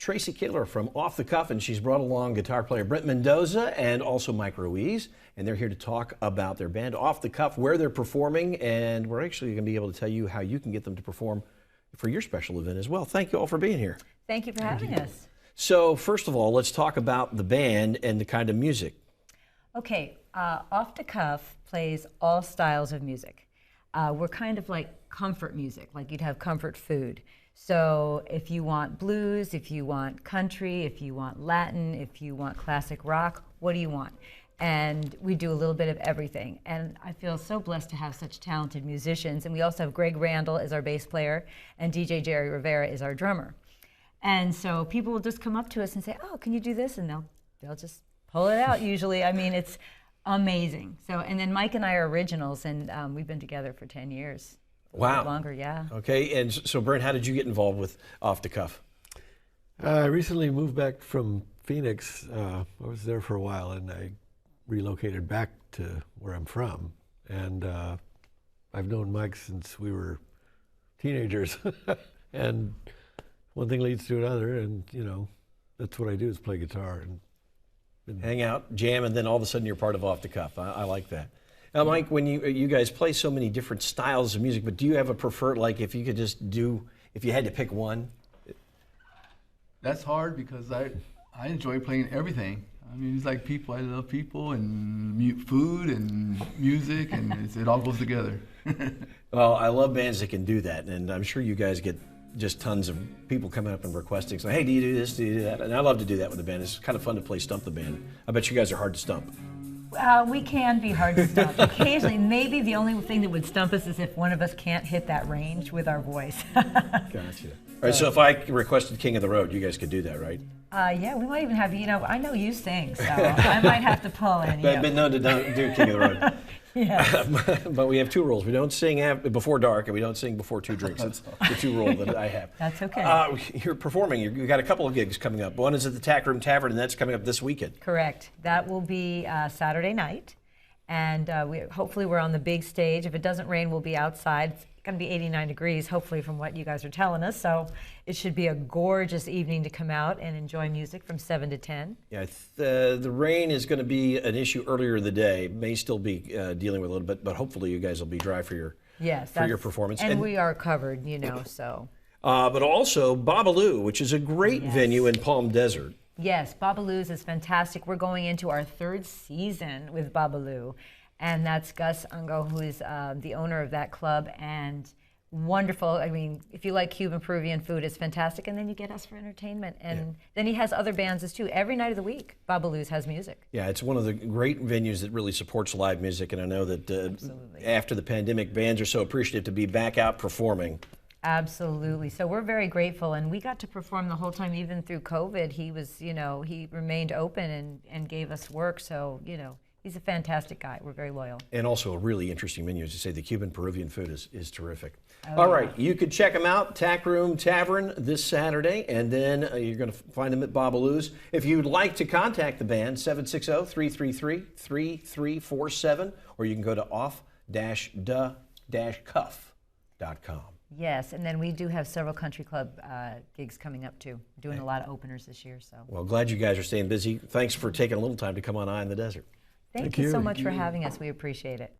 Traci Kaylor from Off the Cuff, and she's brought along guitar player Brent Mendoza and also Mike Ruiz, and they're here to talk about their band Off the Cuff, where they're performing, and we're actually going to be able to tell you how you can get them to perform for your special event as well. Thank you all for being here. Thank you for having us. So first of all, let's talk about the band and the kind of music. Okay, Off the Cuff plays all styles of music. We're kind of like comfort music, like you'd have comfort food. So if you want blues, if you want country, if you want Latin, if you want classic rock, what do you want? And we do a little bit of everything. And I feel so blessed to have such talented musicians. And we also have Greg Randall as our bass player, and DJ Jerry Rivera is our drummer. And so people will just come up to us and say, "Oh, can you do this?" And they'll just pull it out usually. I mean, it's amazing. So, and then Mike and I are originals, and we've been together for 10 years. Wow. Longer, yeah. Okay, and so Brent, how did you get involved with Off the Cuff? I recently moved back from Phoenix. I was there for a while, and I relocated back to where I'm from. And I've known Mike since we were teenagers. And one thing leads to another, and you know, that's what I do is play guitar and Hang out, jam, and then all of a sudden you're part of Off the Cuff. I like that. Now, Mike, when you guys play so many different styles of music, but do you have a preferred, like if you could just do, if you had to pick one? That's hard because I enjoy playing everything. I mean, it's like people. I love people and food and music, and it all goes together. Well, I love bands that can do that, and I'm sure you guys get just tons of people coming up and requesting, so, hey, do you do this, do you do that? And I love to do that with the band. It's kind of fun to play Stump the Band. I bet you guys are hard to stump. We can be hard to stump. Occasionally, maybe the only thing that would stump us is if one of us can't hit that range with our voice. Gotcha. All right, so if I requested King of the Road, you guys could do that, right? Yeah, we might even have, I know you sing, so I might have to pull in. I've been known to do King of the Road. Yes. But we have two rules. We don't sing before dark, and we don't sing before 2 drinks. That's the 2 rules that I have. That's okay. You're performing. You've got a couple of gigs coming up. One is at the Tack Room Tavern, and that's coming up this weekend. Correct. That will be Saturday night, and hopefully we're on the big stage. If it doesn't rain, we'll be outside. It's going to be 89 degrees, hopefully, from what you guys are telling us. So it should be a gorgeous evening to come out and enjoy music from 7 to 10. Yeah, the rain is going to be an issue earlier in the day. May still be dealing with a little bit, but hopefully you guys will be dry for your performance. And we are covered, so. But also Babalu, which is a great venue in Palm Desert. Yes, Babalu's is fantastic. We're going into our 3rd season with Babalu. And that's Gus Ungo, who is the owner of that club, and wonderful. I mean, if you like Cuban Peruvian food, it's fantastic, and then you get us for entertainment. And then he has other bands too. Every night of the week, Babalu's has music. Yeah, it's one of the great venues that really supports live music, and I know that after the pandemic, bands are so appreciative to be back out performing. Absolutely. So we're very grateful, and we got to perform the whole time, even through COVID. He was, he remained open and gave us work. So, he's a fantastic guy. We're very loyal. And also a really interesting menu. As you say, the Cuban Peruvian food is terrific. All right, you could check them out, Tack Room Tavern this Saturday, and then you're going to find them at Babalu's. If you'd like to contact the band, 760-333-3347, or you can go to off-the-cuff.com. Yes, and then we do have several country club gigs coming up too. We're doing a lot of openers this year. So. Well, glad you guys are staying busy. Thanks for taking a little time to come on Eye in the Desert. Thank you so much for having us. We appreciate it.